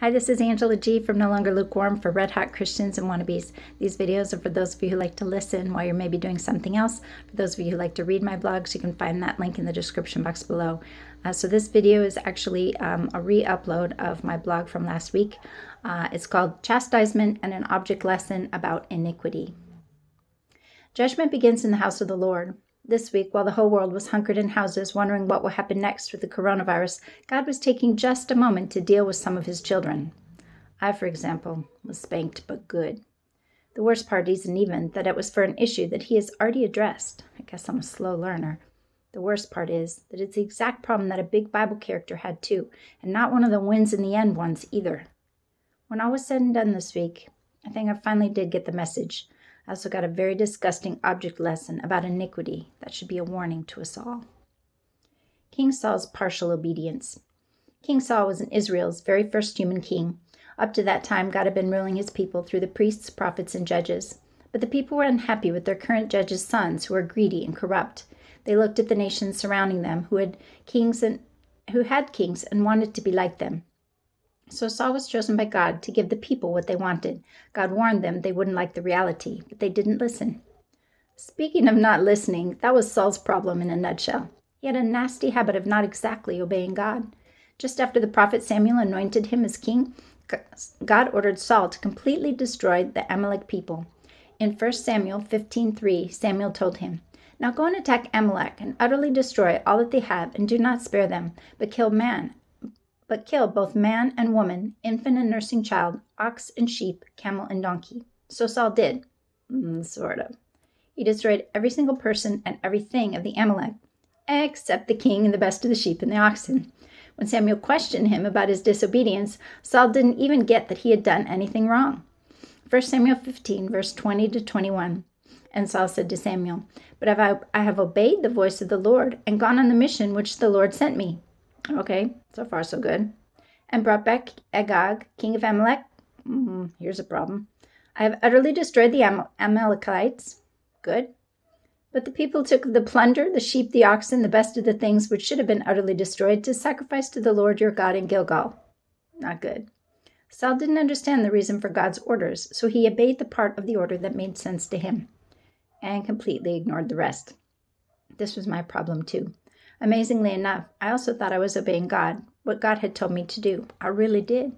Hi, this is Angela G from No Longer Lukewarm for Red Hot Christians and Wannabes. These videos are for those of you who like to listen while you're maybe doing something else. For those of you who like to read my blogs, you can find that link in the description box below. So this video is actually a re-upload of my blog from last week. It's called Chastisement and an Object Lesson about Iniquity. Judgment begins in the house of the Lord. This week, while the whole world was hunkered in houses wondering what will happen next with the coronavirus, God was taking just a moment to deal with some of his children. I, for example, was spanked but good. The worst part isn't even that it was for an issue that he has already addressed. I guess I'm a slow learner. The worst part is that it's the exact problem that a big Bible character had too, and not one of the wins in the end ones either. When all was said and done this week, I think I finally did get the message. I also got a very disgusting object lesson about iniquity that should be a warning to us all. King Saul's partial obedience. King Saul was Israel's very first human king. Up to that time, God had been ruling his people through the priests, prophets, and judges. But the people were unhappy with their current judges' sons, who were greedy and corrupt. They looked at the nations surrounding them, who had kings and wanted to be like them. So Saul was chosen by God to give the people what they wanted. God warned them they wouldn't like the reality, but they didn't listen. Speaking of not listening, that was Saul's problem in a nutshell. He had a nasty habit of not exactly obeying God. Just after the prophet Samuel anointed him as king, God ordered Saul to completely destroy the Amalek people. In 1 Samuel 15:3, Samuel told him, "Now go and attack Amalek and utterly destroy all that they have, and do not spare them, but kill both man and woman, infant and nursing child, ox and sheep, camel and donkey." So Saul did. Sort of. He destroyed every single person and everything of the Amalek, except the king and the best of the sheep and the oxen. When Samuel questioned him about his disobedience, Saul didn't even get that he had done anything wrong. 1 Samuel 15, verse 20 to 21. And Saul said to Samuel, "But I have obeyed the voice of the Lord and gone on the mission which the Lord sent me." Okay, so far so good. "And brought back Agag, king of Amalek." Here's a problem. "I have utterly destroyed the Amalekites." Good. "But the people took the plunder, the sheep, the oxen, the best of the things which should have been utterly destroyed, to sacrifice to the Lord your God in Gilgal." Not good. Saul didn't understand the reason for God's orders, so he obeyed the part of the order that made sense to him and completely ignored the rest. This was my problem too. Amazingly enough, I also thought I was obeying God, what God had told me to do. I really did.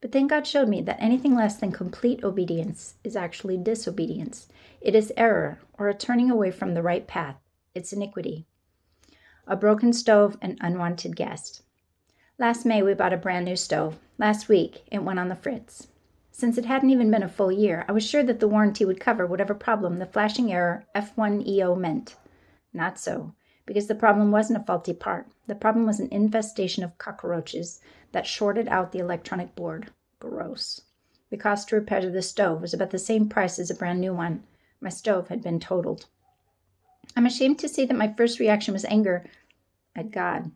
But then God showed me that anything less than complete obedience is actually disobedience. It is error, or a turning away from the right path. It's iniquity. A broken stove, an unwanted guest. Last May, we bought a brand new stove. Last week, it went on the fritz. Since it hadn't even been a full year, I was sure that the warranty would cover whatever problem the flashing error F1EO meant. Not so, because the problem wasn't a faulty part. The problem was an infestation of cockroaches that shorted out the electronic board. Gross. The cost to repair the stove was about the same price as a brand new one. My stove had been totaled. I'm ashamed to say that my first reaction was anger at God.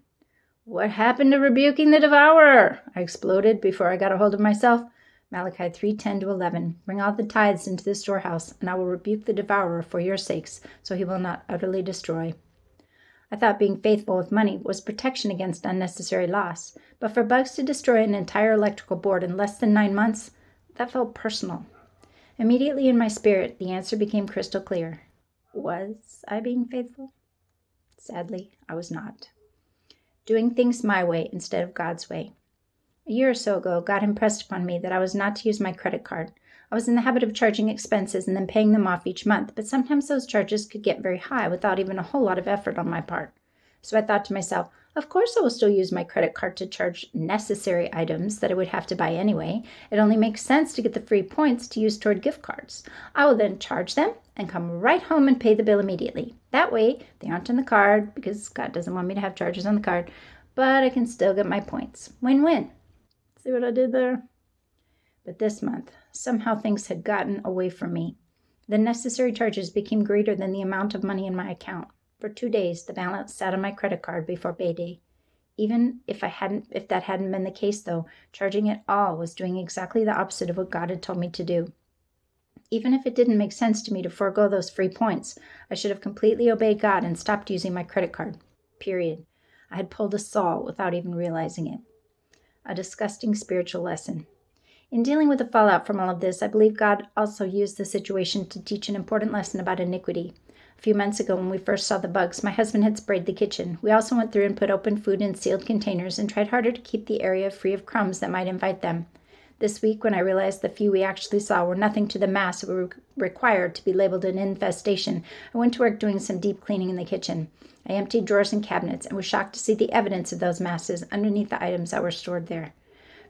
"What happened to rebuking the devourer?" I exploded before I got a hold of myself. Malachi 3:10-11. "Bring all the tithes into the storehouse, and I will rebuke the devourer for your sakes, so he will not utterly destroy." I thought being faithful with money was protection against unnecessary loss, but for bugs to destroy an entire electrical board in less than 9 months, that felt personal. Immediately in my spirit, the answer became crystal clear. Was I being faithful? Sadly, I was not. Doing things my way instead of God's way. A year or so ago, God impressed upon me that I was not to use my credit card. I was in the habit of charging expenses and then paying them off each month, but sometimes those charges could get very high without even a whole lot of effort on my part. So I thought to myself, of course I will still use my credit card to charge necessary items that I would have to buy anyway. It only makes sense to get the free points to use toward gift cards. I will then charge them and come right home and pay the bill immediately. That way, they aren't on the card because God doesn't want me to have charges on the card, but I can still get my points. Win-win. See what I did there? But this month, somehow things had gotten away from me. The necessary charges became greater than the amount of money in my account. For 2 days, the balance sat on my credit card before payday. Even if that hadn't been the case, though, charging it all was doing exactly the opposite of what God had told me to do. Even if it didn't make sense to me to forego those free points, I should have completely obeyed God and stopped using my credit card. Period. I had pulled a Saul without even realizing it. a disgusting spiritual lesson. In dealing with the fallout from all of this, I believe God also used the situation to teach an important lesson about iniquity. A few months ago, when we first saw the bugs, my husband had sprayed the kitchen. We also went through and put open food in sealed containers and tried harder to keep the area free of crumbs that might invite them. This week, when I realized the few we actually saw were nothing to the mass that were required to be labeled an infestation, I went to work doing some deep cleaning in the kitchen. I emptied drawers and cabinets and was shocked to see the evidence of those masses underneath the items that were stored there.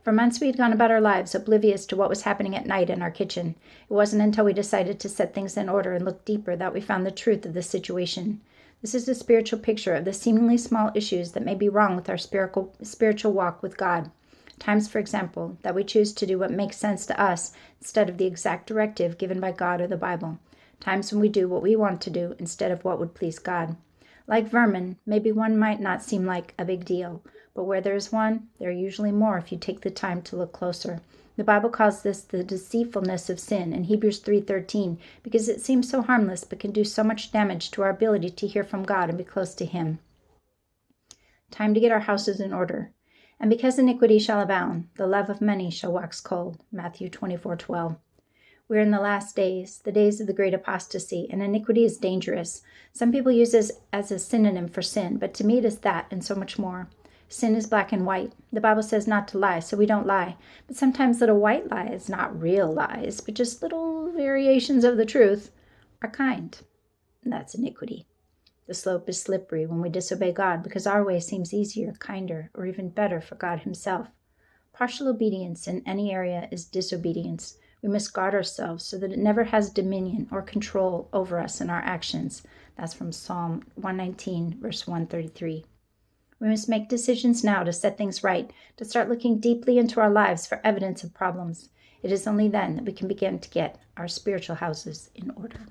For months we had gone about our lives oblivious to what was happening at night in our kitchen. It wasn't until we decided to set things in order and look deeper that we found the truth of the situation. This is a spiritual picture of the seemingly small issues that may be wrong with our spiritual walk with God. Times, for example, that we choose to do what makes sense to us instead of the exact directive given by God or the Bible. Times when we do what we want to do instead of what would please God. Like vermin, maybe one might not seem like a big deal, but where there is one, there are usually more if you take the time to look closer. The Bible calls this the deceitfulness of sin in Hebrews 3:13 because it seems so harmless but can do so much damage to our ability to hear from God and be close to Him. Time to get our houses in order. And because iniquity shall abound, the love of many shall wax cold. Matthew 24:12. We are in the last days, the days of the great apostasy, and iniquity is dangerous. Some people use this as a synonym for sin, but to me it is that and so much more. Sin is black and white. The Bible says not to lie, so we don't lie. But sometimes little white lies, not real lies, but just little variations of the truth, are kind. And that's iniquity. The slope is slippery when we disobey God because our way seems easier, kinder, or even better for God Himself. Partial obedience in any area is disobedience. We must guard ourselves so that it never has dominion or control over us in our actions. That's from Psalm 119, verse 133. We must make decisions now to set things right, to start looking deeply into our lives for evidence of problems. It is only then that we can begin to get our spiritual houses in order.